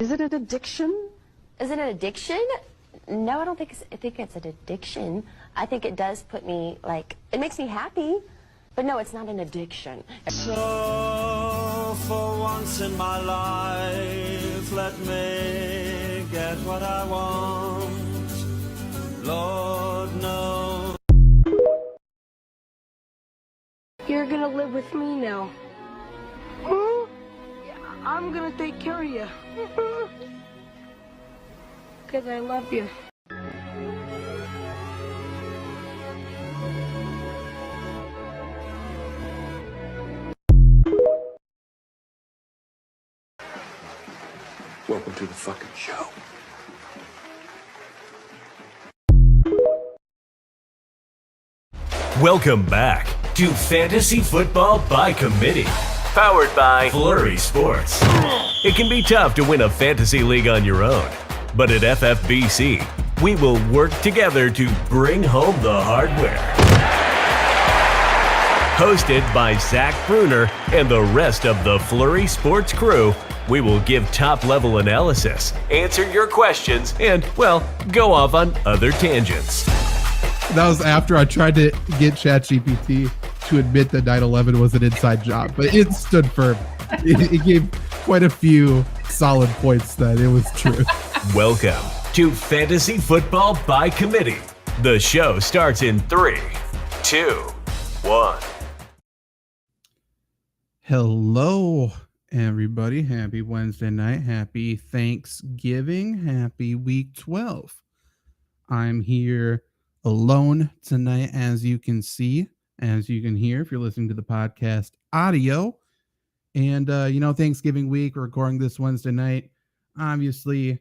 Is it an addiction? Is it an addiction? No, I don't think it's an addiction. I think it does put me, it makes me happy. But no, it's not an addiction. So, for once in my life, let me get what I want. Lord knows. You're gonna live with me now. Huh? Yeah, I'm gonna take care of you. Because I love you. Welcome to the fucking show. Welcome back to Fantasy Football by Committee, powered by Flurry Sports. It can be tough to win a fantasy league on your own, but at FFBC, we will work together to bring home the hardware. Hosted by Zach Bruner and the rest of the Flurry Sports crew, we will give top-level analysis, answer your questions, and, well, go off on other tangents. That was after I tried to get ChatGPT to admit that 9/11 was an inside job, but it stood firm. It gave quite a few solid points that it was true. Welcome to Fantasy Football by Committee. The show starts in 3, 2, 1. Hello, everybody. Happy Wednesday night. Happy Thanksgiving. Happy week 12. I'm here alone tonight, as you can see, as you can hear if you're listening to the podcast audio. And, Thanksgiving week, we're recording this Wednesday night. Obviously,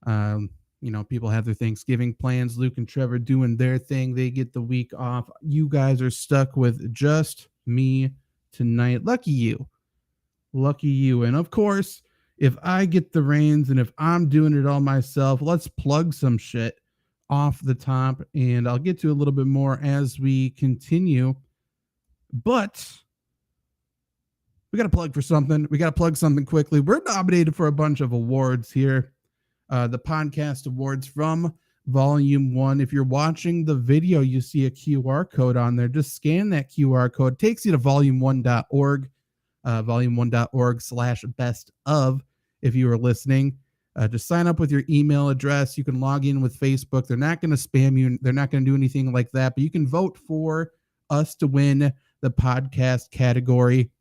people have their Thanksgiving plans. Luke and Trevor doing their thing. They get the week off. You guys are stuck with just me tonight. Lucky you. And of course, if I get the reins and if I'm doing it all myself, let's plug some shit off the top, and I'll get to a little bit more as we continue. But we got to plug for something. We got to plug something quickly. We're nominated for a bunch of awards here. The podcast awards from Volume 1. If you're watching the video, you see a QR code on there. Just scan that QR code. It takes you to volume1.org, volume1.org/best of if you are listening. Just sign up with your email address. You can log in with Facebook. They're not going to spam you. They're not going to do anything like that, but you can vote for us to win the podcast category.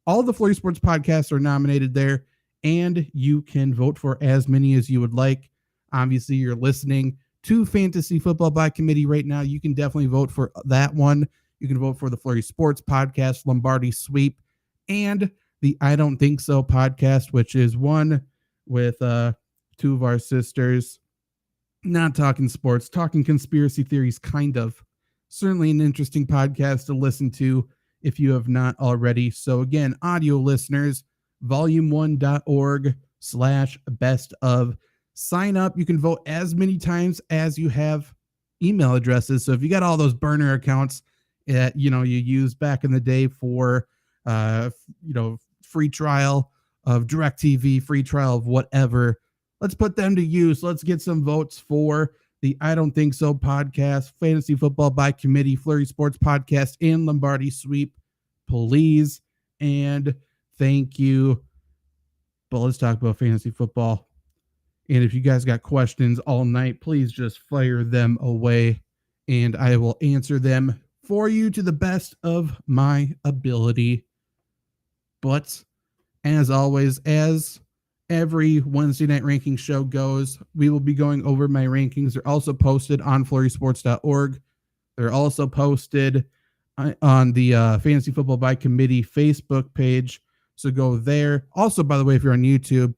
All the Flurry Sports podcasts are nominated there, and you can vote for as many as you would like. Obviously, you're listening to Fantasy Football by Committee right now. You can definitely vote for that one. You can vote for the Flurry Sports podcast, Lombardi Sweep, and the I Don't Think So podcast, which is one with two of our sisters, not talking sports, talking conspiracy theories, kind of. Certainly an interesting podcast to listen to if you have not already. So again, audio listeners, volume1.org/best of. Sign up. You can vote as many times as you have email addresses. So if you got all those burner accounts that, you used back in the day for, free trial of DirecTV, free trial of whatever, let's put them to use. Let's get some votes for the I Don't Think So podcast, Fantasy Football by Committee, Flurry Sports podcast, and Lombardi Sweep, please. And thank you. But let's talk about fantasy football. And if you guys got questions all night, please just fire them away, and I will answer them for you to the best of my ability. But as always, as every Wednesday night ranking show goes, we will be going over my rankings. They're also posted on flurrysports.org. They're also posted on the Fantasy Football by Committee Facebook page. So go there. Also, by the way, if you're on YouTube,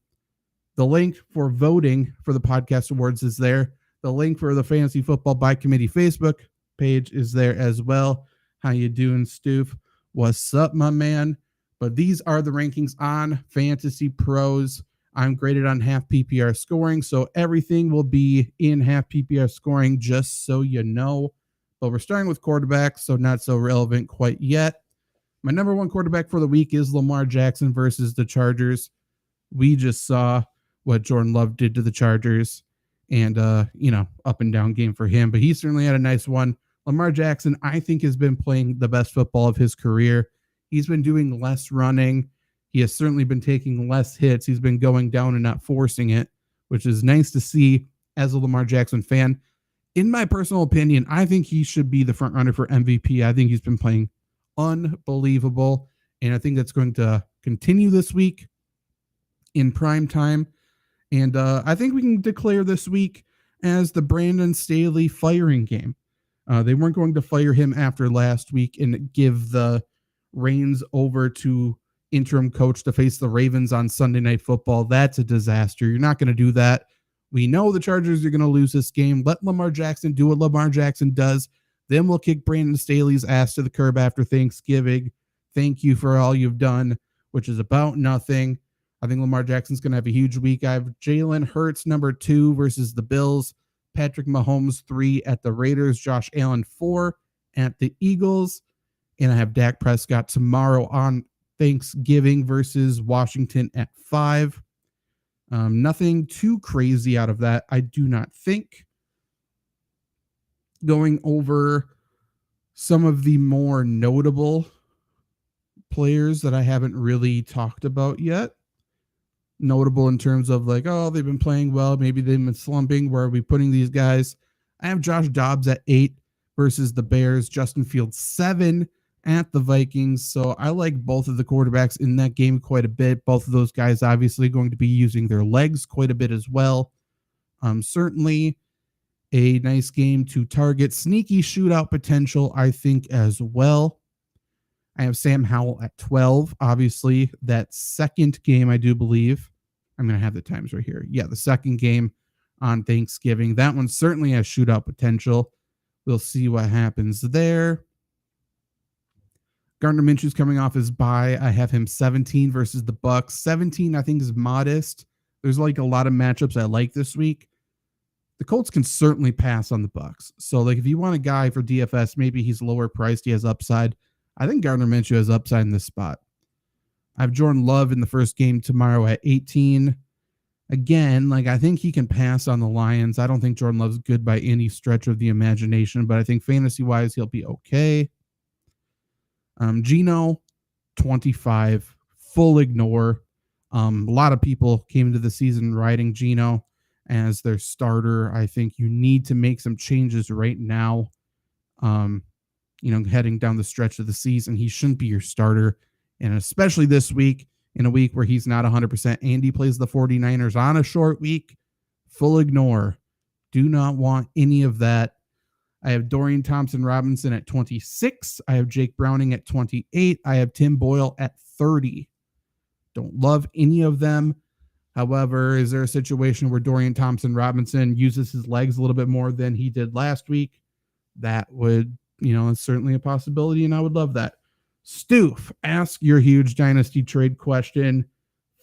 the link for voting for the podcast awards is there. The link for the Fantasy Football by Committee Facebook page is there as well. How you doing, Stoof? What's up, my man? But these are the rankings on Fantasy Pros. I'm graded on half PPR scoring, so everything will be in half PPR scoring, just so you know. But we're starting with quarterbacks, so not so relevant quite yet. My number one quarterback for the week is Lamar Jackson versus the Chargers. We just saw what Jordan Love did to the Chargers, and up and down game for him. But he certainly had a nice one. Lamar Jackson, I think, has been playing the best football of his career. He's been doing less running. He has certainly been taking less hits. He's been going down and not forcing it, which is nice to see as a Lamar Jackson fan. In my personal opinion, I think he should be the front runner for MVP. I think he's been playing unbelievable, and I think that's going to continue this week in prime time. And I think we can declare this week as the Brandon Staley firing game. They weren't going to fire him after last week and give the reins over to interim coach to face the Ravens on Sunday Night Football. That's a disaster. You're not going to do that. We know the Chargers are going to lose this game. Let Lamar Jackson do what Lamar Jackson does. Then we'll kick Brandon Staley's ass to the curb after Thanksgiving. Thank you for all you've done, which is about nothing. I think Lamar Jackson's going to have a huge week. I have Jalen Hurts, number 2, versus the Bills. Patrick Mahomes, 3 at the Raiders. Josh Allen, 4 at the Eagles. And I have Dak Prescott tomorrow on Thanksgiving versus Washington at 5. Nothing too crazy out of that, I do not think. Going over some of the more notable players that I haven't really talked about yet. Notable in terms of like, oh, they've been playing well. Maybe they've been slumping. Where are we putting these guys? I have Josh Dobbs at 8 versus the Bears. Justin Fields, 7 at the Vikings. So I like both of the quarterbacks in that game quite a bit. Both of those guys obviously going to be using their legs quite a bit as well. Certainly a nice game to target. Sneaky shootout potential, I think, as well. I have Sam Howell at 12. Obviously, that second game, I do believe. I'm going to have the times right here. Yeah, the second game on Thanksgiving. That one certainly has shootout potential. We'll see what happens there. Gardner Minshew's coming off his bye. I have him 17 versus the Bucks. 17, I think, is modest. There's like a lot of matchups I like this week. The Colts can certainly pass on the Bucks. So, like, if you want a guy for DFS, maybe he's lower priced, he has upside. I think Gardner Minshew has upside in this spot. I have Jordan Love in the first game tomorrow at 18. Again, like, I think he can pass on the Lions. I don't think Jordan Love's good by any stretch of the imagination, but I think fantasy-wise, he'll be okay. Geno, 25, full ignore. A lot of people came into the season riding Geno as their starter. I think you need to make some changes right now. Heading down the stretch of the season, he shouldn't be your starter. And especially this week, in a week where he's not 100%. Andy plays the 49ers on a short week. Full ignore. Do not want any of that. I have Dorian Thompson-Robinson at 26. I have Jake Browning at 28. I have Tim Boyle at 30. Don't love any of them. However, is there a situation where Dorian Thompson-Robinson uses his legs a little bit more than he did last week? That would, it's certainly a possibility, and I would love that. Stoof, ask your huge dynasty trade question.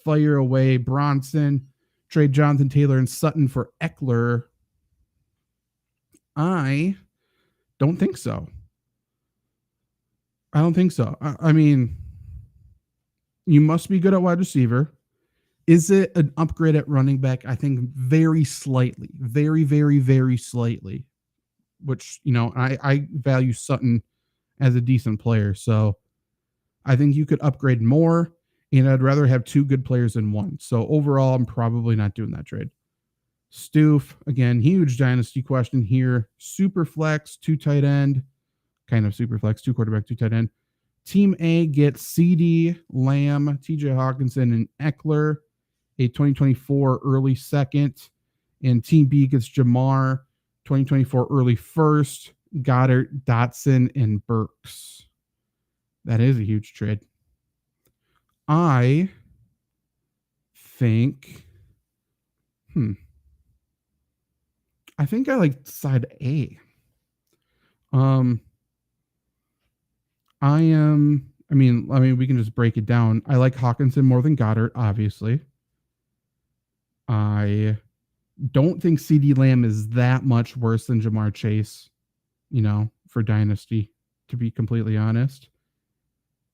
Fire away. Bronson, trade Jonathan Taylor and Sutton for Eckler. I don't think so. I don't think so. I mean, you must be good at wide receiver. Is it an upgrade at running back? I think very slightly. Very, very, very slightly. Which, I value Sutton as a decent player. So I think you could upgrade more, and I'd rather have 2 good players than 1. So overall, I'm probably not doing that trade. Stoof, again, huge dynasty question here. Super flex, 2 tight end, kind of super flex, 2 quarterback, 2 tight end. Team A gets CD, Lamb, TJ Hawkinson, and Eckler, a 2024 early second. And Team B gets Jamar, 2024 early first, Goddard, Dotson, and Burks. That is a huge trade. I think, I think I like side A. We can just break it down. I like Hawkinson more than Goddard, obviously. I don't think CD Lamb is that much worse than Jamar Chase, for Dynasty, to be completely honest.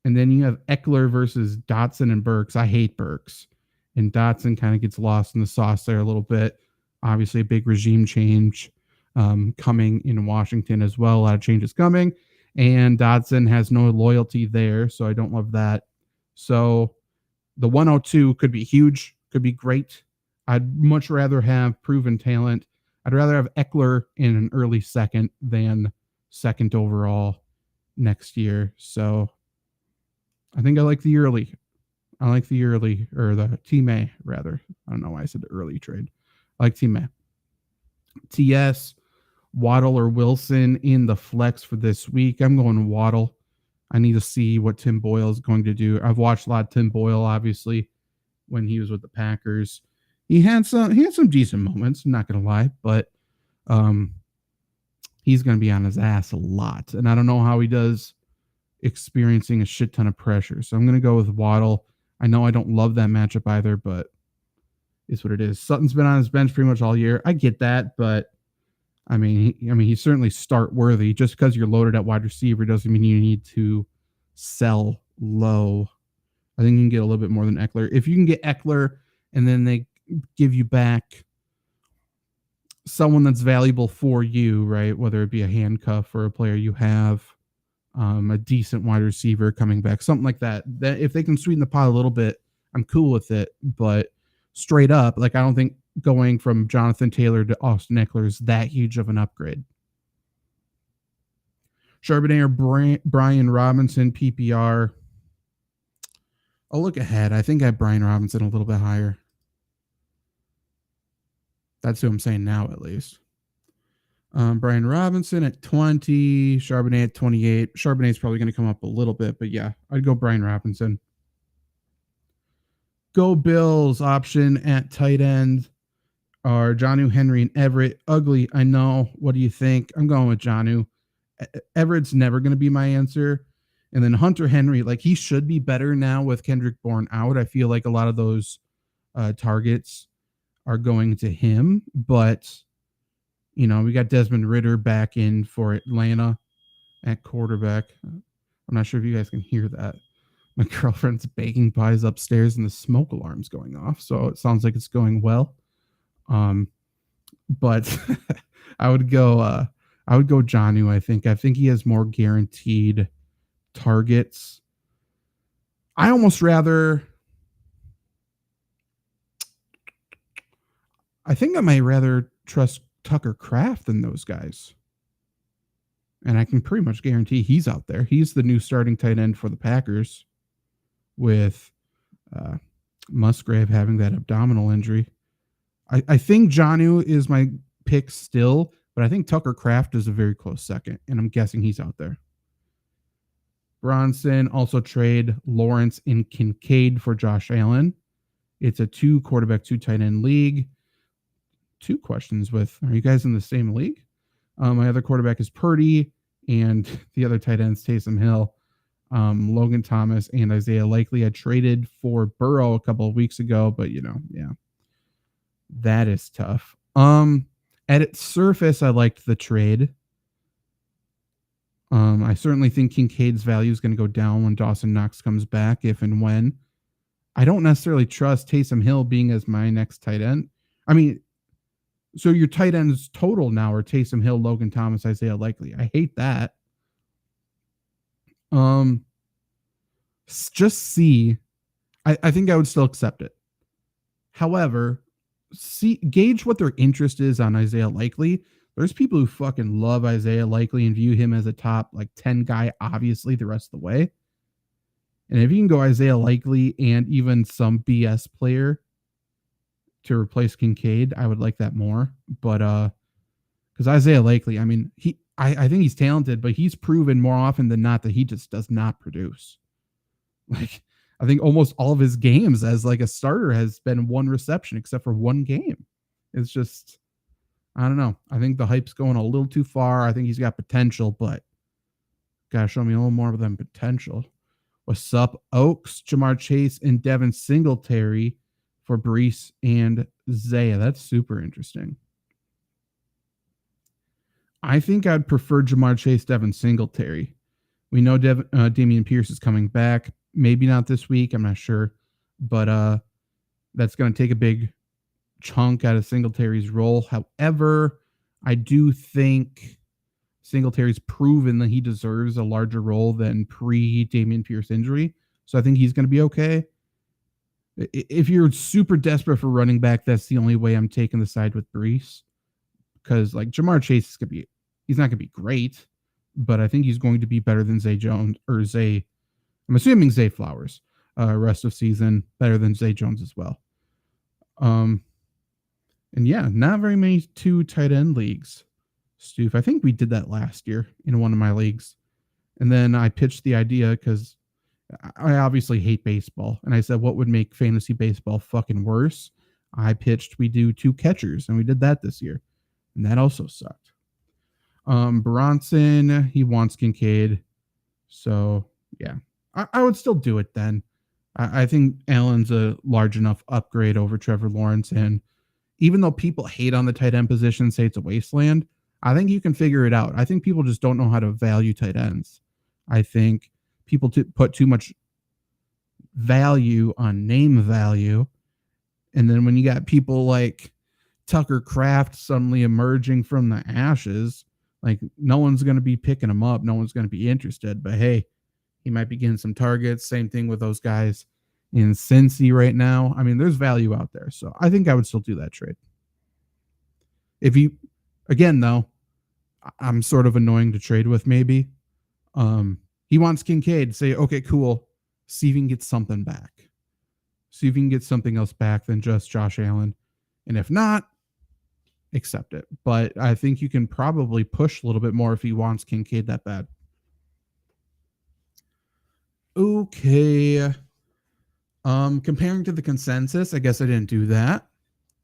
And then you have Eckler versus Dotson and Burks. I hate Burks. and Dotson kind of gets lost in the sauce there a little bit. Obviously, a big regime change coming in Washington as well. A lot of changes coming, and Dotson has no loyalty there, so I don't love that. So the 102 could be huge, could be great. I'd much rather have proven talent. I'd rather have Eckler in an early second than second overall next year. So I think I like the early. I like the early, or the Team A, rather. I don't know why I said the early trade. I like Team A. TS, Waddle or Wilson in the flex for this week. I'm going Waddle. I need to see what Tim Boyle is going to do. I've watched a lot of Tim Boyle, obviously, when he was with the Packers. He had some decent moments, I'm not going to lie, but he's going to be on his ass a lot. And I don't know how he does experiencing a shit ton of pressure. So I'm going to go with Waddle. I know I don't love that matchup either, but it's what it is. Sutton's been on his bench pretty much all year. I get that, but I mean, he's certainly start worthy. Just because you're loaded at wide receiver doesn't mean you need to sell low. I think you can get a little bit more than Eckler. If you can get Eckler and then they give you back someone that's valuable for you, right? Whether it be a handcuff or a player you have, a decent wide receiver coming back, something like that. That if they can sweeten the pot a little bit, I'm cool with it. But straight up, like, I don't think going from Jonathan Taylor to Austin Eckler is that huge of an upgrade. Charbonnet or Brian Robinson, PPR. I'll look ahead. I think I have Brian Robinson a little bit higher. That's who I'm saying now, at least. Brian Robinson at 20, Charbonnet at 28. Charbonnet's probably going to come up a little bit, but yeah, I'd go Brian Robinson. Go Bills option at tight end are Jonnu, Henry, and Everett. Ugly, I know. What do you think? I'm going with Jonnu. Everett's never going to be my answer. And then Hunter Henry, like, he should be better now with Kendrick Bourne out. I feel like a lot of those targets are going to him, but you know, we got Desmond Ridder back in for Atlanta at quarterback. I'm not sure if you guys can hear that. My girlfriend's baking pies upstairs and the smoke alarm's going off, so it sounds like it's going well. But I would go Jonnu. I think he has more guaranteed targets. I think I might rather trust Tucker Kraft than those guys. And I can pretty much guarantee he's out there. He's the new starting tight end for the Packers with Musgrave having that abdominal injury. I think Jonnu is my pick still, but I think Tucker Kraft is a very close second, and I'm guessing he's out there. Bronson, also trade Lawrence and Kincaid for Josh Allen. It's a 2 quarterback, 2 tight end league. 2 questions with, are you guys in the same league? My other quarterback is Purdy, and the other tight end's Taysom Hill. Logan Thomas and Isaiah Likely. I traded for Burrow a couple of weeks ago, but yeah, that is tough. At its surface, I liked the trade. I certainly think Kincaid's value is going to go down when Dawson Knox comes back, if and when. I don't necessarily trust Taysom Hill being as my next tight end. I mean, so your tight ends total now are Taysom Hill, Logan Thomas, Isaiah Likely. I hate that. Just see. I think I would still accept it. However, gauge what their interest is on Isaiah Likely. There's people who fucking love Isaiah Likely and view him as a top 10 guy, obviously, the rest of the way. And if you can go Isaiah Likely and even some BS player to replace Kincaid, I would like that more. But because Isaiah Likely, I mean, I think he's talented, but he's proven more often than not that he just does not produce. I think almost all of his games as a starter has been 1 reception, except for 1 game. It's just, I don't know. I think the hype's going a little too far. I think he's got potential, but gotta show me a little more than potential. What's up, Oaks, Jamar Chase, and Devin Singletary for Brees and Zaya? That's super interesting. I think I'd prefer Jamar Chase, Devin Singletary. We know Damian Pierce is coming back. Maybe not this week. I'm not sure. But That's going to take a big chunk out of Singletary's role. However, I do think Singletary's proven that he deserves a larger role than pre-Dameon Pierce injury. So I think he's going to be okay. If you're super desperate for running back, that's the only way I'm taking the side with Brees. Because like Jamar Chase is he's not going to be great, but I think he's going to be better than Zay Jones or Zay. I'm assuming Zay Flowers, rest of season, better than Zay Jones as well. And yeah, not very many 2 tight end leagues. Stoof, I think we did that last year in one of my leagues. And then I pitched the idea because I obviously hate baseball. And I said, what would make fantasy baseball fucking worse? I pitched we do 2 catchers, and we did that this year. And that also sucked. Bronson, he wants Kincaid. So, yeah. I would still do it then. I think Allen's a large enough upgrade over Trevor Lawrence. And even though people hate on the tight end position, say it's a wasteland, I think you can figure it out. I think people just don't know how to value tight ends. I think people put too much value on name value. And then when you got people like Tucker Kraft suddenly emerging from the ashes, like no one's going to be picking him up. No one's going to be interested. But hey, he might be getting some targets. Same thing with those guys in Cincy right now. I mean, there's value out there. So I think I would still do that trade. If you, again, though, I'm sort of annoying to trade with maybe. He wants Kincaid. Say, okay, cool. See if you can get something back. See if you can get something else back than just Josh Allen. And if not, accept it. But I think you can probably push a little bit more if he wants Kincaid that bad. Okay. Comparing to the consensus, I guess I didn't do that.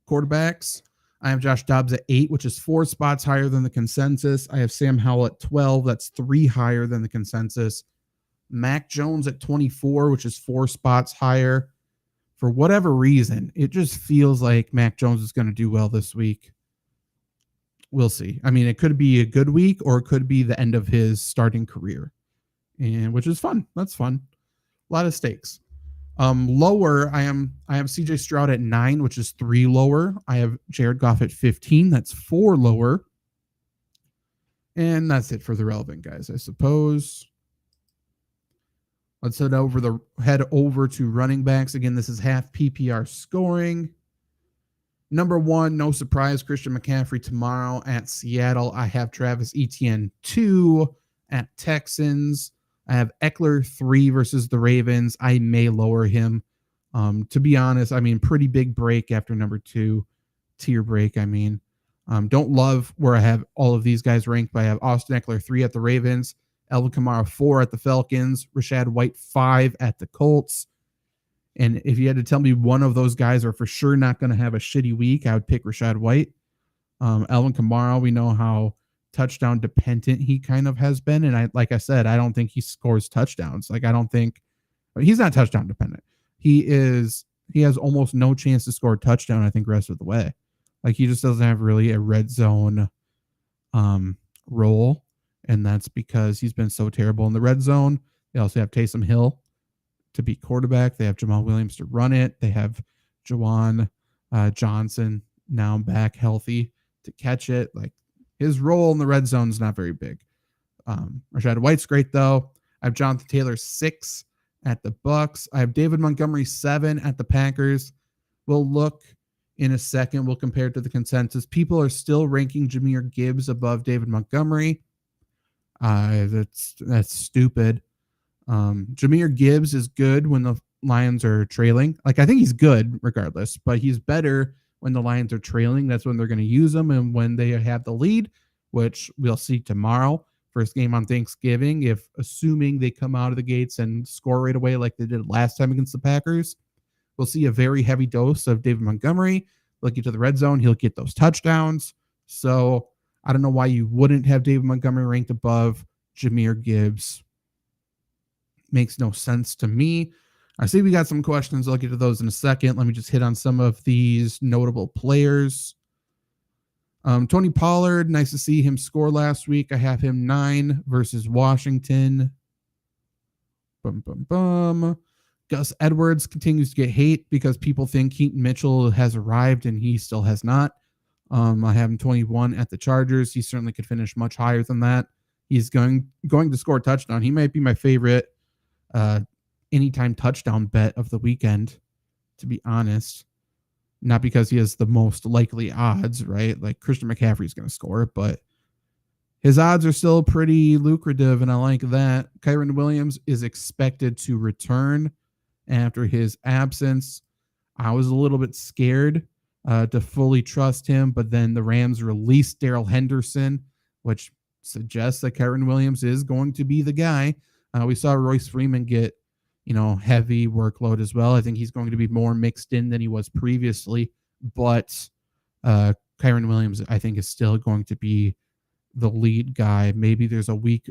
Quarterbacks, I have Josh Dobbs at 8, which is 4 spots higher than the consensus. I have Sam Howell at 12. That's 3 higher than the consensus. Mac Jones at 24, which is 4 spots higher. For whatever reason, it just feels like Mac Jones is going to do well this week. We'll see. I mean, it could be a good week or it could be the end of his starting career, and which is fun. That's fun. A lot of stakes. Lower, I have CJ Stroud at 9, which is 3 lower. I have Jared Goff at 15. That's 4 lower. And that's it for the relevant guys, I suppose. Let's head over to running backs. Again, this is half PPR scoring. Number 1, no surprise, Christian McCaffrey tomorrow at Seattle. I have Travis Etienne 2 at Texans. I have Eckler 3 versus the Ravens. I may lower him. To be honest, I mean, pretty big break after number 2 tier break. I mean, don't love where I have all of these guys ranked, but I have Austin Eckler 3 at the Ravens, Alvin Kamara 4 at the Falcons, Rashad White 5 at the Colts. And if you had to tell me one of those guys are for sure not going to have a shitty week, I would pick Rashad White. Alvin Kamara, we know how touchdown dependent he kind of has been. And like I said, I don't think he scores touchdowns. Like, I don't think he's not touchdown dependent. He has almost no chance to score a touchdown, I think, rest of the way. Like, he just doesn't have really a red zone role. And that's because he's been so terrible in the red zone. They also have Taysom Hill to be quarterback. They have Jamal Williams to run it. They have Juwan Johnson now back healthy to catch it. Like, his role in the red zone is not very big. Rashad White's great, though. I have Jonathan Taylor 6 at the Bucks. I have David Montgomery 7 at the Packers. We'll look in a second. We'll compare it to the consensus. People are still ranking Jahmyr Gibbs above David Montgomery. That's stupid. Jahmyr Gibbs is good when the Lions are trailing. Like, I think he's good regardless, but he's better when the Lions are trailing. That's when they're going to use him. And when they have the lead, which we'll see tomorrow, first game on Thanksgiving, if assuming they come out of the gates and score right away like they did last time against the Packers, we'll see a very heavy dose of David Montgomery. Look into the red zone. He'll get those touchdowns. So I don't know why you wouldn't have David Montgomery ranked above Jahmyr Gibbs. Makes no sense to me. I see we got some questions. I'll get to those in a second. Let me just hit on some of these notable players. Tony Pollard, nice to see him score last week. I have him 9 versus Washington. Gus Edwards continues to get hate because people think Keaton Mitchell has arrived and he still has not. I have him 21 at the Chargers. He certainly could finish much higher than that. He's going to score a touchdown. He might be my favorite anytime touchdown bet of the weekend, to be honest. Not because he has the most likely odds, right? Like Christian McCaffrey's going to score, but his odds are still pretty lucrative, and I like that. Kyren Williams is expected to return after his absence. I was a little bit scared to fully trust him, but then the Rams released Darrell Henderson, which suggests that Kyren Williams is going to be the guy. We saw Royce Freeman get, heavy workload as well. I think he's going to be more mixed in than he was previously, but Kyren Williams, I think, is still going to be the lead guy. Maybe there's a week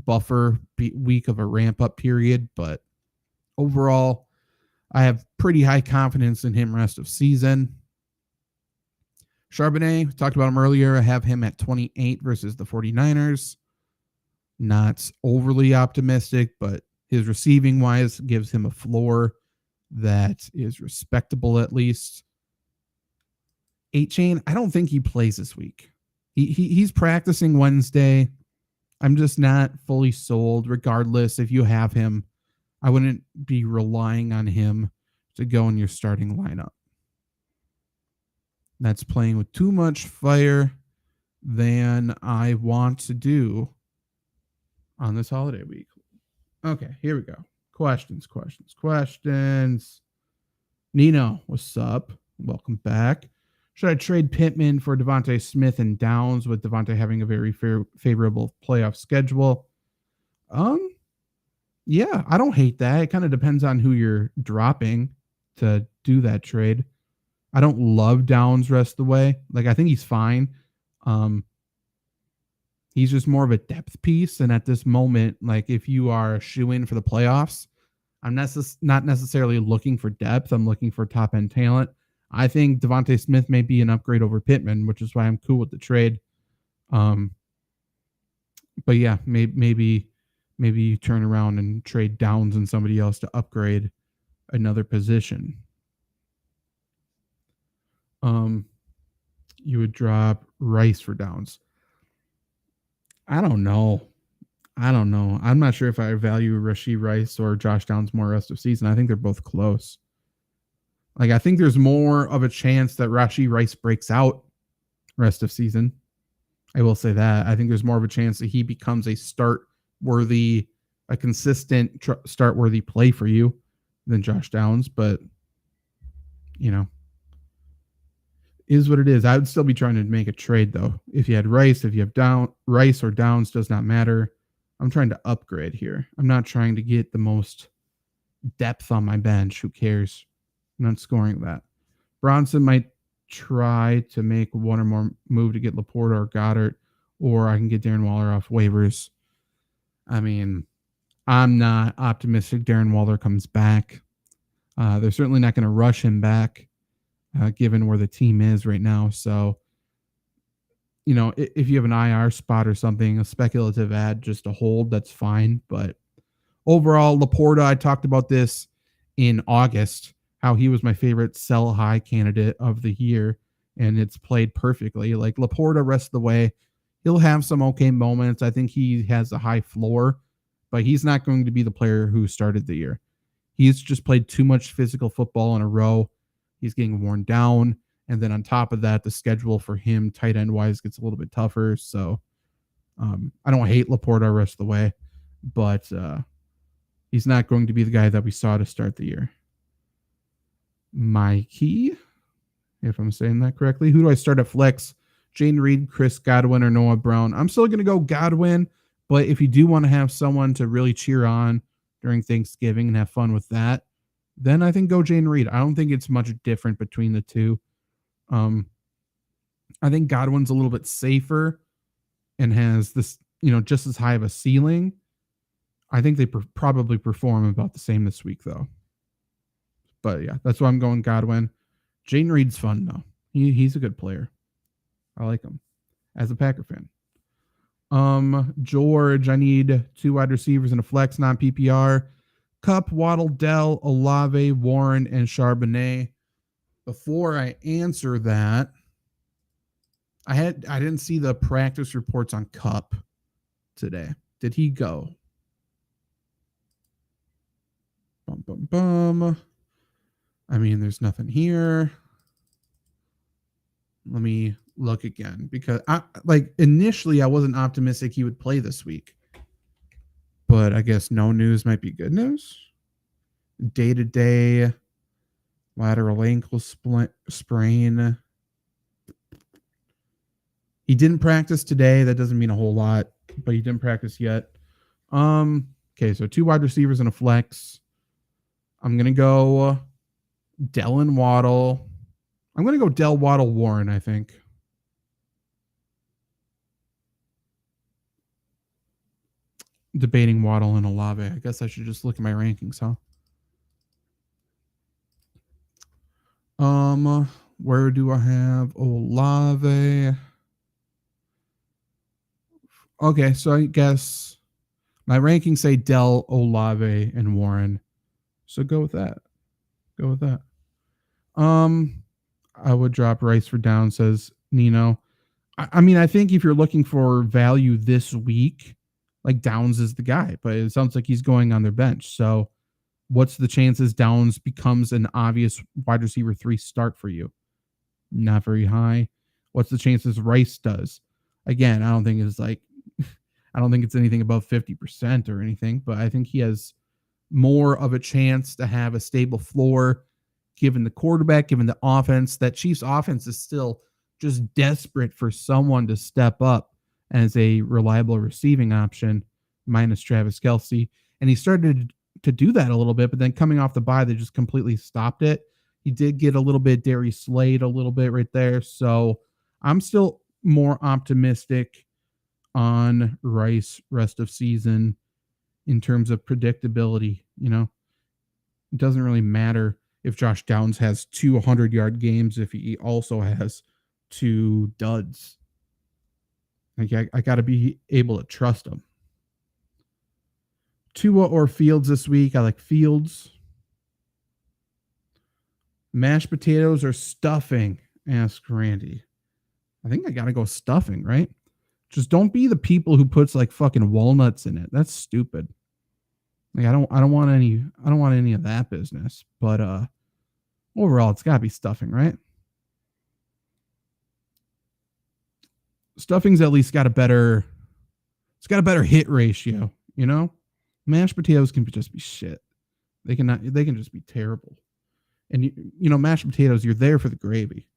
of a ramp up period, but overall, I have pretty high confidence in him rest of season. Charbonnet, we talked about him earlier. I have him at 28 versus the 49ers. Not overly optimistic, but his receiving wise gives him a floor that is respectable at least. 8-Chain, I don't think he plays this week. He's practicing Wednesday. I'm just not fully sold. Regardless, if you have him, I wouldn't be relying on him to go in your starting lineup. That's playing with too much fire than I want to do on this holiday week. Okay, here we go. Questions. Nino, what's up? Welcome back. Should I trade Pittman for Devontae Smith and Downs, with Devontae having a very favorable playoff schedule? Yeah, I don't hate that. It kind of depends on who you're dropping to do that trade. I don't love Downs rest of the way. Like, I think he's fine. He's just more of a depth piece. And at this moment, like, if you are a shoe-in for the playoffs, I'm not necessarily looking for depth. I'm looking for top-end talent. I think Devontae Smith may be an upgrade over Pittman, which is why I'm cool with the trade. But yeah, maybe you turn around and trade Downs and somebody else to upgrade another position. You would drop Rice for Downs. I don't know. I'm not sure if I value Rashee Rice or Josh Downs more rest of season. I think they're both close. Like, I think there's more of a chance that Rashee Rice breaks out rest of season. I will say that. I think there's more of a chance that he becomes a consistent start-worthy play for you than Josh Downs. But, is what it is. I would still be trying to make a trade, though. If you had Rice, if you have Rice or Downs, does not matter. I'm trying to upgrade here. I'm not trying to get the most depth on my bench. Who cares? I'm not scoring that. Bronson might try to make one or more move to get Laporta or Goddard, or I can get Darren Waller off waivers. I mean, I'm not optimistic Darren Waller comes back. They're certainly not going to rush him back, given where the team is right now. So, if you have an IR spot or something, a speculative ad just to hold, that's fine. But overall, Laporta, I talked about this in August, how he was my favorite sell high candidate of the year, and it's played perfectly. Like, Laporta rest of the way, he'll have some okay moments. I think he has a high floor, but he's not going to be the player who started the year. He's just played too much physical football in a row. He's getting worn down. And then on top of that, the schedule for him tight end wise gets a little bit tougher. So I don't hate Laporta rest of the way, but he's not going to be the guy that we saw to start the year. Mikey, if I'm saying that correctly. Who do I start at flex? Jane Reed, Chris Godwin, or Noah Brown? I'm still going to go Godwin, but if you do want to have someone to really cheer on during Thanksgiving and have fun with that, then I think go Jane Reed. I don't think it's much different between the two. I think Godwin's a little bit safer and has this, just as high of a ceiling. I think they probably perform about the same this week, though. But yeah, that's why I'm going Godwin. Jane Reed's fun, though. He's a good player. I like him as a Packer fan. George, I need 2 wide receivers and a flex, non-PPR. Cup, Waddle, Dell, Olave, Warren, and Charbonnet. Before I answer that, I didn't see the practice reports on Cup today. Did he go? Bum, bum, bum. I mean, there's nothing here. Let me look again, because initially I wasn't optimistic he would play this week, but I guess no news might be good news. Day-to-day lateral ankle sprain. He didn't practice today. That doesn't mean a whole lot, but he didn't practice yet. Okay, so 2 wide receivers and a flex. I'm going to go Dell and Waddle. I'm going to go Dell, Waddle, Warren, I think. Debating Waddle and Olave. I guess I should just look at my rankings, huh? Where do I have Olave? Okay, so I guess my rankings say Dell, Olave, and Warren. So go with that. Go with that. I would drop Rice for down, says Nino. I mean, I think if you're looking for value this week, like Downs is the guy, but it sounds like he's going on their bench. So what's the chances Downs becomes an obvious wide receiver 3 start for you? Not very high. What's the chances Rice does? Again, I don't think it's anything above 50% or anything, but I think he has more of a chance to have a stable floor given the quarterback, given the offense. That Chiefs offense is still just desperate for someone to step up as a reliable receiving option, minus Travis Kelce. And he started to do that a little bit, but then coming off the bye, they just completely stopped it. He did get a little bit Darius Slade a little bit right there. So I'm still more optimistic on Rice rest of season in terms of predictability. You know, it doesn't really matter if Josh Downs has 200-yard games if he also has 2 duds. Like, I got to be able to trust him. Tua or Fields this week? I like Fields. Mashed potatoes or stuffing? Asked Randy. I think I got to go stuffing, right? Just don't be the people who puts like fucking walnuts in it. That's stupid. Like I don't want any of that business. But overall, it's got to be stuffing, right? Stuffing's at least got a better hit ratio, you know? Mashed potatoes can just be shit. They can just be terrible. And you know, mashed potatoes, you're there for the gravy.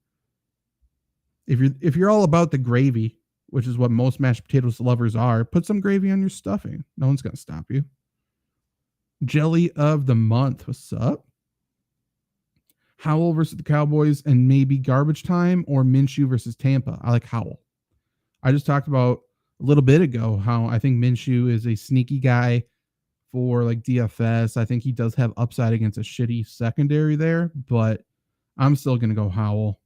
If you're all about the gravy, which is what most mashed potatoes lovers are, put some gravy on your stuffing. No one's going to stop you. Jelly of the month. What's up? Howell versus the Cowboys and maybe garbage time, or Minshew versus Tampa. I like Howell. I just talked about a little bit ago how I think Minshew is a sneaky guy for like DFS. I think he does have upside against a shitty secondary there, but I'm still going to go Howell.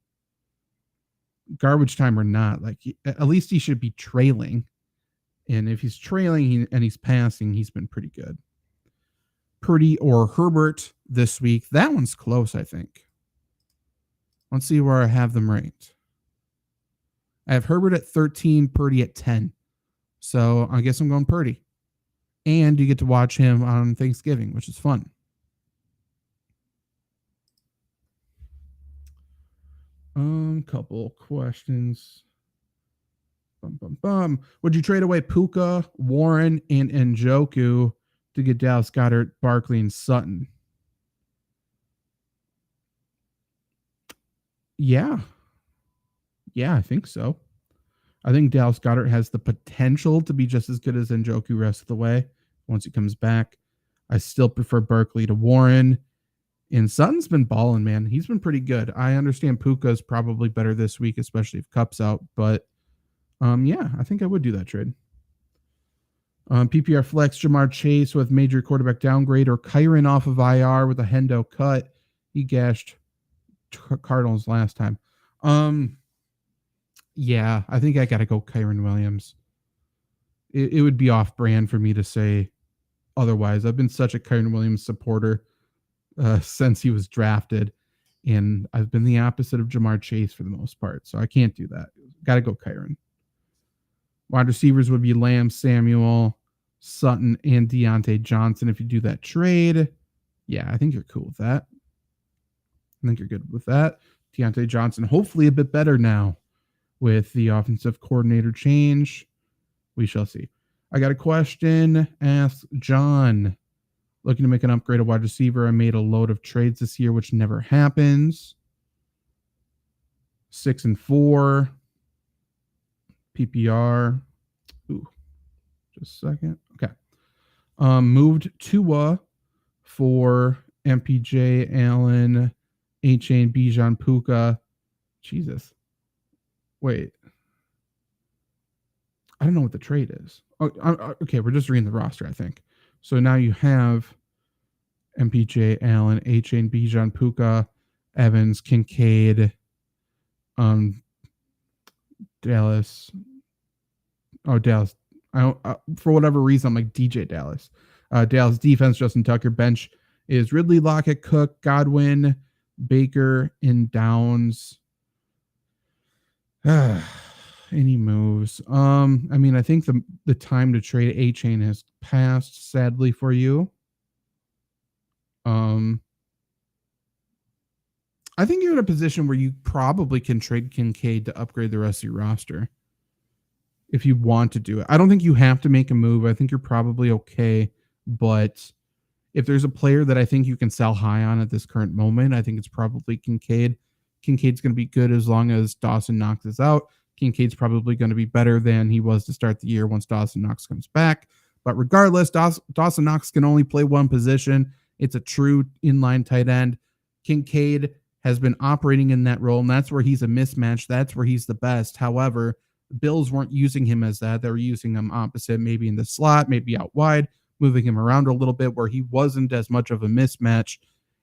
Garbage time or not, like at least he should be trailing. And if he's trailing and he's passing, he's been pretty good. Purdy or Herbert this week. That one's close, I think. Let's see where I have them ranked. I have Herbert at 13, Purdy at 10. So I guess I'm going Purdy. And you get to watch him on Thanksgiving, which is fun. Couple questions. Would you trade away Puka, Warren, and Njoku to get Dallas Goedert, Barkley, and Sutton? Yeah, I think so. I think Dallas Goedert has the potential to be just as good as Njoku rest of the way once he comes back. I still prefer Barkley to Warren. And Sutton's been balling, man. He's been pretty good. I understand Puka's probably better this week, especially if Cup's out. But, yeah, I think I would do that trade. PPR flex, Jamar Chase with major quarterback downgrade, or Kyron off of IR with a Hendo cut. He gashed Cardinals last time. Yeah, I think I got to go Kyron Williams. It would be off brand for me to say otherwise. I've been such a Kyren Williams supporter since he was drafted, and I've been the opposite of Jamar Chase for the most part, so I can't do that. Got to go Kyren. Wide receivers would be Lamb, Samuel, Sutton, and Deontay Johnson. If you do that trade, yeah, I think you're cool with that. I think you're good with that. Deontay Johnson, hopefully a bit better now with the offensive coordinator change. We shall see. I got a question. Ask John. Looking to make an upgrade at wide receiver. I made a load of trades this year, which never happens. 6-4. PPR. Ooh, just a second. Okay. Moved Tua for MPJ, Allen, A-Chain, Bijan, Puka. Jesus. Wait. I don't know what the trade is. Okay, we're just reading the roster, I think. So now you have MPJ, Allen, A-Chain, Bijan, Puka, Evans, Kincaid, Dallas. Oh, Dallas. For whatever reason, I'm like DJ Dallas. Dallas defense, Justin Tucker. Bench is Ridley, Lockett, Cook, Godwin, Baker, and Downs. Any moves? I mean, I think the time to trade A-Chain has passed, sadly for you. I think you're in a position where you probably can trade Kincaid to upgrade the rest of your roster if you want to do it. I don't think you have to make a move. I think you're probably okay. But if there's a player that I think you can sell high on at this current moment, I think it's probably Kincaid. Kincaid's going to be good as long as Dawson Knox is out. Kincaid's probably going to be better than he was to start the year once Dawson Knox comes back. But regardless, Dawson Knox can only play one position. It's a true inline tight end. Kincaid has been operating in that role, and that's where he's a mismatch. That's where he's the best. However, the Bills weren't using him as that. They were using him opposite, maybe in the slot, maybe out wide, moving him around a little bit where he wasn't as much of a mismatch,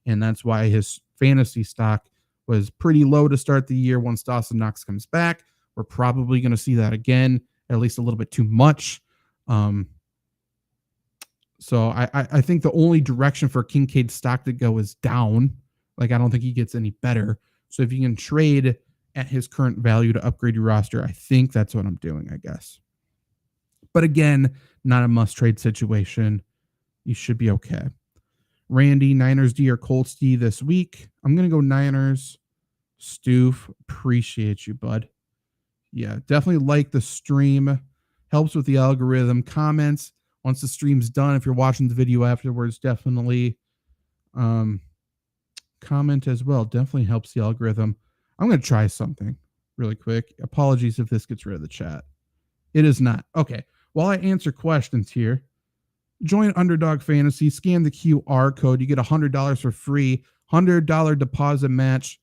and that's why his fantasy stock was pretty low to start the year. Once Dawson Knox comes back, we're probably going to see that again, at least a little bit too much. So I think the only direction for Kincaid's stock to go is down. Like, I don't think he gets any better. So if you can trade at his current value to upgrade your roster, I think that's what I'm doing, I guess. But again, not a must-trade situation. You should be okay. Randy, Niners D or Colts D this week? I'm going to go Niners. Stoof, appreciate you, bud. Yeah, definitely like the stream. Helps with the algorithm. Comments once the stream's done. If you're watching the video afterwards, definitely comment as well. Definitely helps the algorithm. I'm going to try something really quick. Apologies if this gets rid of the chat. It is not. Okay. While I answer questions here, join Underdog Fantasy. Scan the QR code. You get $100 for free. $100 deposit match.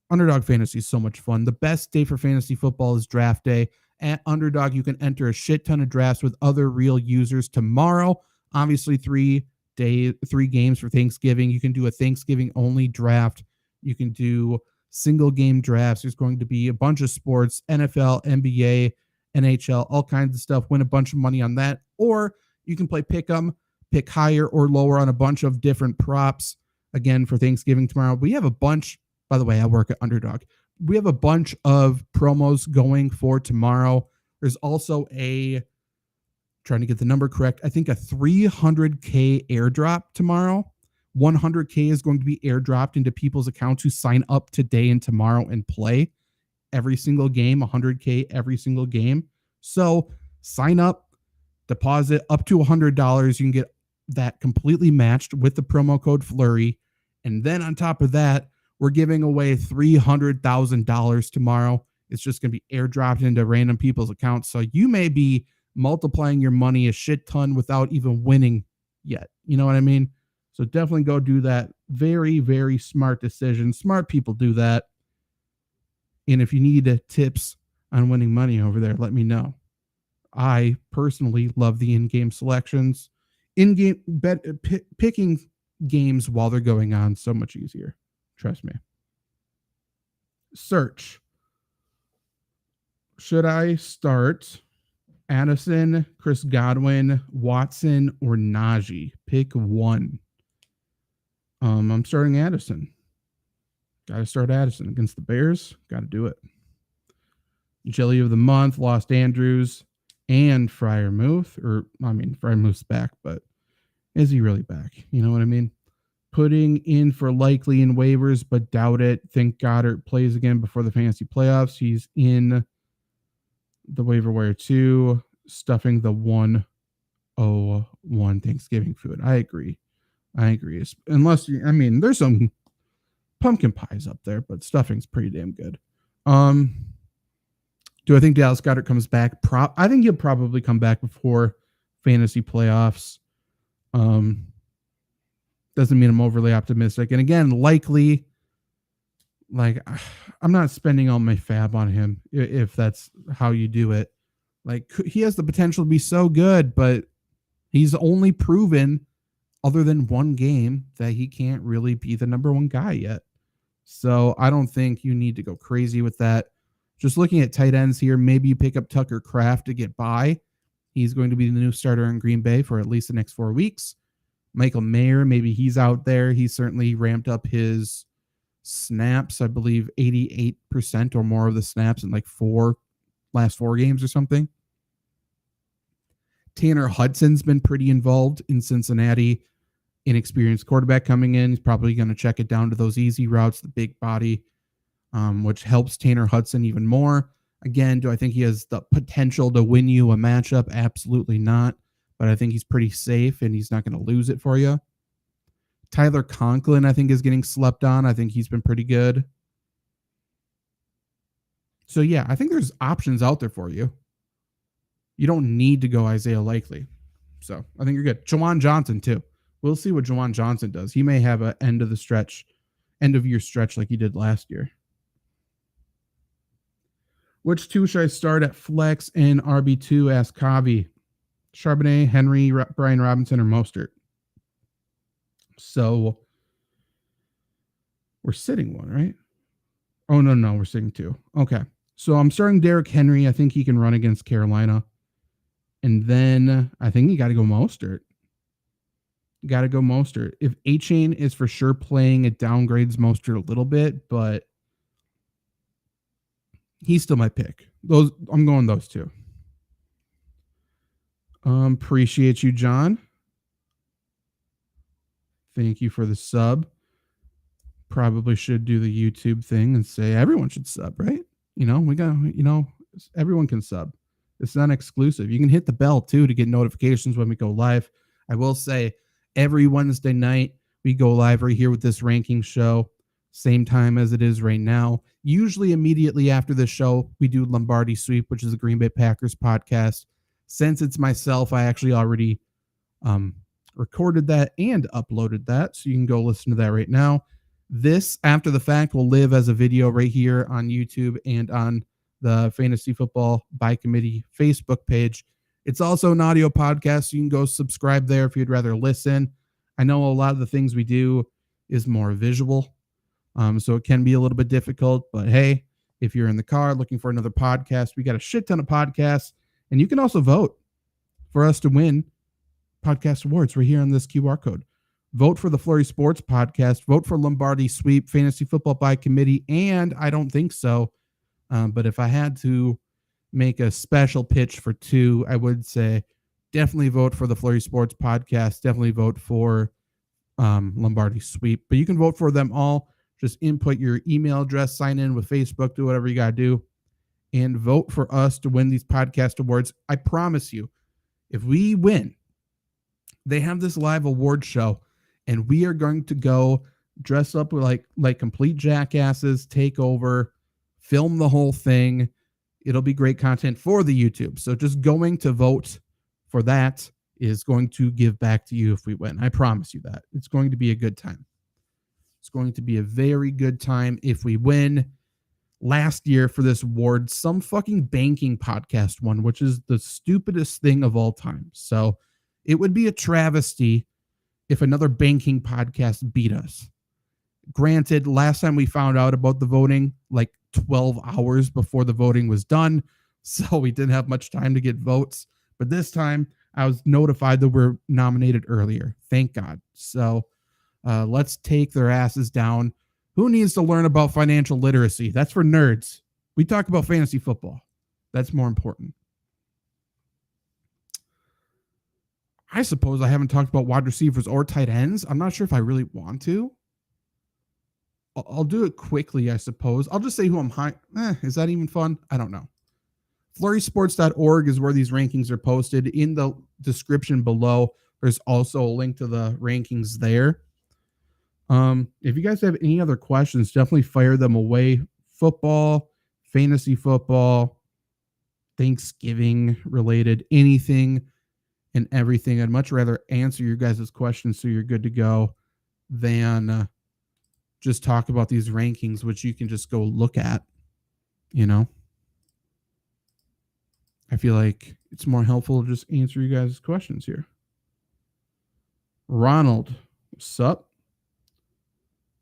Underdog Fantasy is so much fun. The best day for fantasy football is draft day. At Underdog, you can enter a shit ton of drafts with other real users tomorrow. Obviously, 3 games for Thanksgiving. You can do a Thanksgiving-only draft. You can do single game drafts. There's going to be a bunch of sports, NFL, NBA, NHL, all kinds of stuff. Win a bunch of money on that. Or you can play pick 'em, pick higher or lower on a bunch of different props. Again, for Thanksgiving tomorrow. We have a bunch. By the way, I work at Underdog. We have a bunch of promos going for tomorrow. There's also trying to get the number correct, I think a 300K airdrop tomorrow. 100K is going to be airdropped into people's accounts who sign up today and tomorrow and play every single game, 100K every single game. So sign up, deposit up to $100. You can get that completely matched with the promo code Flurry. And then on top of that, we're giving away $300,000 tomorrow. It's just going to be airdropped into random people's accounts. So you may be multiplying your money a shit ton without even winning yet. You know what I mean? So definitely go do that. Very, very smart decision. Smart people do that. And if you need tips on winning money over there, let me know. I personally love the in-game selections. In-game picking games while they're going on, so much easier. Trust me. Search. Should I start Addison, Chris Godwin, Watson, or Najee. Pick one. I'm starting Addison. Got to start Addison against the Bears. Got to do it. Jelly of the month, lost Andrews and Freiermuth. Freiermuth's back, but is he really back? You know what I mean? Putting in for likely in waivers, but doubt it. Think Goddard plays again before the fantasy playoffs. He's in the waiver wire too, stuffing the 101 Thanksgiving food. I agree. Unless there's some pumpkin pies up there, but stuffing's pretty damn good. Do I think Dallas Goedert comes back? I think he'll probably come back before fantasy playoffs. Doesn't mean I'm overly optimistic. And again, likely, like, I'm not spending all my fab on him if that's how you do it. Like, he has the potential to be so good, but he's only proven, other than one game, that he can't really be the number one guy yet. So I don't think you need to go crazy with that. Just looking at tight ends here, maybe you pick up Tucker Kraft to get by. He's going to be the new starter in Green Bay for at least the next 4 weeks. Michael Mayer, maybe he's out there. He's certainly ramped up his snaps. I believe 88% or more of the snaps in like last four games or something. Tanner Hudson's been pretty involved in Cincinnati. Inexperienced quarterback coming in. He's probably going to check it down to those easy routes, the big body, which helps Tanner Hudson even more. Again, do I think he has the potential to win you a matchup? Absolutely not. But I think he's pretty safe and he's not going to lose it for you. Tyler Conklin, I think, is getting slept on. I think he's been pretty good. So, yeah, I think there's options out there for you. You don't need to go Isaiah Likely. So, I think you're good. Jawan Johnson, too. We'll see what Jawan Johnson does. He may have an end of year stretch like he did last year. Which two should I start at flex and RB2? Ask Kavi. Charbonnet, Henry, Brian Robinson, or Mostert. So we're sitting one, right? Oh, no, we're sitting two. Okay. So I'm starting Derrick Henry. I think he can run against Carolina. And then I think you got to go Mostert. If A-Chain is for sure playing, it downgrades Mostert a little bit, but he's still my pick. I'm going those two. Appreciate you, John. Thank you for the sub. Probably should do the YouTube thing and say everyone should sub, right? Everyone can sub. It's not exclusive. You can hit the bell too to get notifications when we go live. I will say every Wednesday night we go live right here with this ranking show, same time as it is right now. Usually immediately after the show, we do Lombardi Sweep, which is the Green Bay Packers podcast. Since it's myself, I actually already recorded that and uploaded that, so you can go listen to that right now. This, after the fact, will live as a video right here on YouTube and on the Fantasy Football by Committee Facebook page. It's also an audio podcast, so you can go subscribe there if you'd rather listen. I know a lot of the things we do is more visual, so it can be a little bit difficult, but hey, if you're in the car looking for another podcast, we got a shit ton of podcasts. And you can also vote for us to win podcast awards right here on this QR code. Vote for the Flurry Sports podcast. Vote for Lombardi Sweep, Fantasy Football by Committee, and I Don't Think So. But if I had to make a special pitch for two, I would say definitely vote for the Flurry Sports podcast. Definitely vote for Lombardi Sweep. But you can vote for them all. Just input your email address, sign in with Facebook, do whatever you got to do. And vote for us to win these podcast awards. I promise you, if we win, they have this live award show, and we are going to go dress up like complete jackasses, take over, film the whole thing. It'll be great content for the YouTube. So just going to vote for that is going to give back to you if we win. I promise you that. It's going to be a good time. It's going to be a very good time if we win. Last year for this award, some fucking banking podcast won, which is the stupidest thing of all time. So it would be a travesty if another banking podcast beat us. Granted, last time we found out about the voting, like 12 hours before the voting was done. so we didn't have much time to get votes. But this time, I was notified that we're nominated earlier. Thank God. So let's take their asses down. Who needs to learn about financial literacy? That's for nerds. We talk about fantasy football. That's more important. I suppose I haven't talked about wide receivers or tight ends. I'm not sure if I really want to. I'll do it quickly, I suppose. I'll just say who I'm high. Is that even fun? I don't know. FlurrySports.org is where these rankings are posted. In the description below, there's also a link to the rankings there. If you guys have any other questions, definitely fire them away. Football, fantasy football, Thanksgiving related, anything and everything. I'd much rather answer your guys' questions so you're good to go than just talk about these rankings, which you can just go look at, you know. I feel like it's more helpful to just answer you guys' questions here. Ronald, what's up?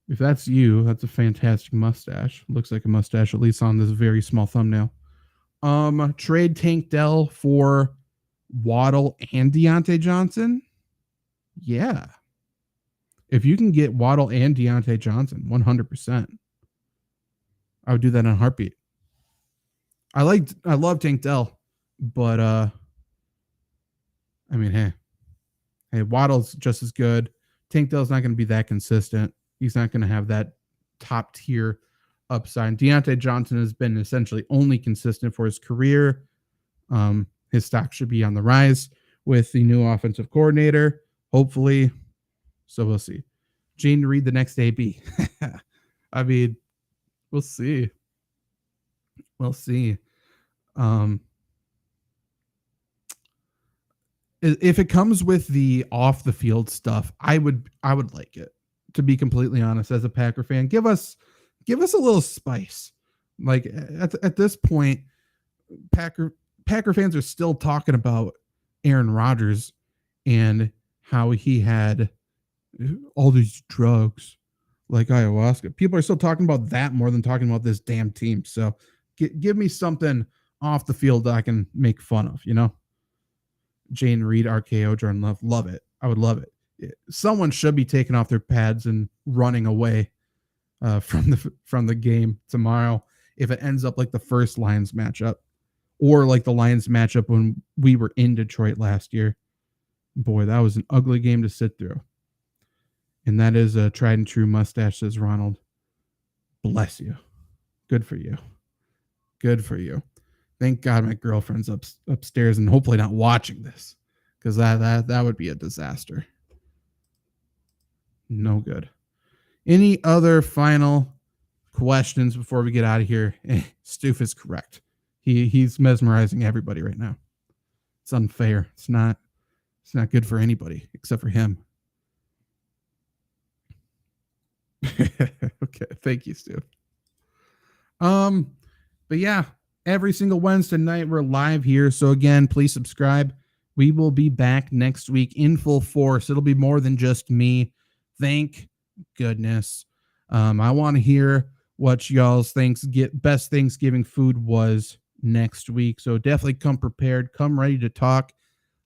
If that's you, that's a fantastic mustache. Looks like a mustache, at least on this very small thumbnail. Trade Tank Dell for Waddle and Deontay Johnson. Yeah. If you can get Waddle and Deontay Johnson, 100%. I would do that in a heartbeat. I love Tank Dell, but I mean, hey, Waddle's just as good. Tank Dell's not going to be that consistent. He's not going to have that top tier upside. Deontay Johnson has been essentially only consistent for his career. His stock should be on the rise with the new offensive coordinator, hopefully. So we'll see. Gene Reed the next AB. I mean, we'll see. We'll see. If it comes with the off the field stuff, I would like it, to be completely honest. As a Packer fan, give us a little spice. Like at this point, Packer fans are still talking about Aaron Rodgers and how he had all these drugs like ayahuasca. People are still talking about that more than talking about this damn team. So give me something off the field that I can make fun of, you know? Jane Reed, RKO, Jordan Love it. I would love it. Someone should be taking off their pads and running away from the game tomorrow if it ends up like the first Lions matchup, or like the Lions matchup when we were in Detroit last year. Boy, that was an ugly game to sit through. And that is a tried and true mustache, says Ronald. Bless you. Good for you. Good for you. Thank God my girlfriend's upstairs and hopefully not watching this, because that would be a disaster. No good. Any other final questions before we get out of here? Stoof is correct. He's mesmerizing everybody right now. It's unfair. It's not good for anybody except for him. Okay, thank you, Stu. But yeah, every single Wednesday night we're live here. So again, please subscribe. We will be back next week in full force. It'll be more than just me. Thank goodness. I want to hear what y'all's best Thanksgiving food was next week. So definitely come prepared, come ready to talk.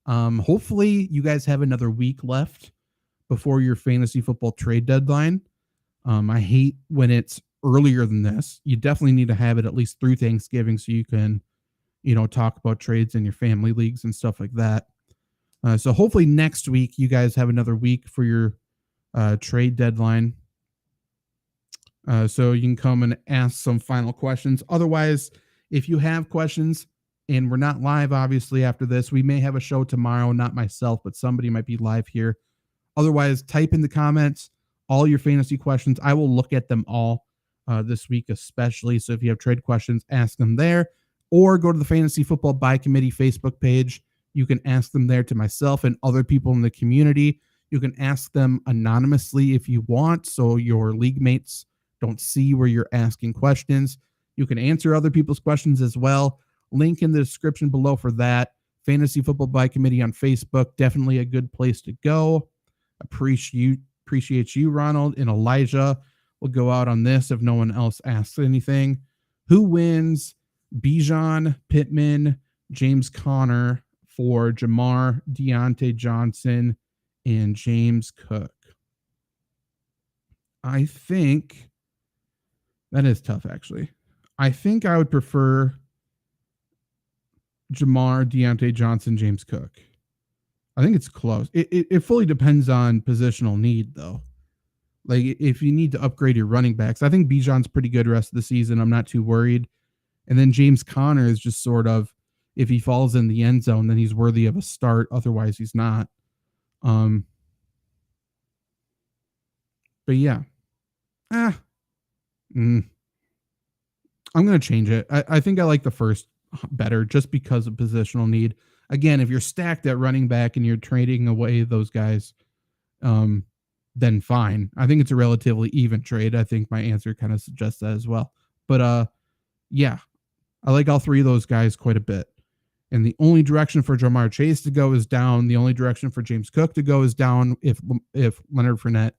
Hopefully you guys have another week left before your fantasy football trade deadline. I hate when it's earlier than this. You definitely need to have it at least through Thanksgiving so you can, talk about trades in your family leagues and stuff like that. So hopefully next week you guys have another week for your trade deadline. So you can come and ask some final questions. Otherwise, if you have questions and we're not live, obviously, after this, we may have a show tomorrow, not myself, but somebody might be live here. Otherwise, type in the comments all your fantasy questions. I will look at them all this week, especially. So if you have trade questions, ask them there, or go to the Fantasy Football by Committee Facebook page. You can ask them there to myself and other people in the community. You can ask them anonymously if you want, so your league mates don't see where you're asking questions. You can answer other people's questions as well. Link in the description below for that. Fantasy Football by Committee on Facebook, definitely a good place to go. Appreciate you, Ronald, and Elijah. We'll go out on this if no one else asks anything. Who wins Bijan, Pittman, James Conner for Jamar, Deontay Johnson, and James Cook. I think that is tough, actually. I think I would prefer Jamar, Deontay Johnson, James Cook. I think it's close. It fully depends on positional need, though. Like, if you need to upgrade your running backs, I think Bijan's pretty good rest of the season. I'm not too worried. And then James Conner is just sort of, if he falls in the end zone, then he's worthy of a start. Otherwise, he's not. But yeah. I'm going to change it. I think I like the first better just because of positional need. Again, if you're stacked at running back and you're trading away those guys, then fine. I think it's a relatively even trade. I think my answer kind of suggests that as well. But yeah, I like all three of those guys quite a bit. And the only direction for Jamar Chase to go is down. The only direction for James Cook to go is down if Leonard Fournette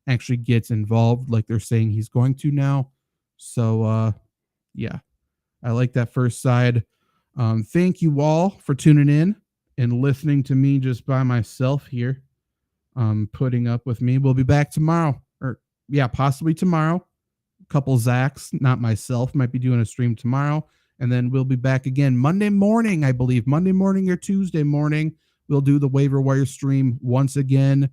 actually gets involved like they're saying he's going to now. So, yeah, I like that first side. Thank you all for tuning in and listening to me just by myself here, putting up with me. We'll be back tomorrow, or yeah, possibly tomorrow. A couple Zachs, not myself, might be doing a stream tomorrow. And then we'll be back again Monday morning, I believe. Monday morning or Tuesday morning, we'll do the waiver wire stream once again.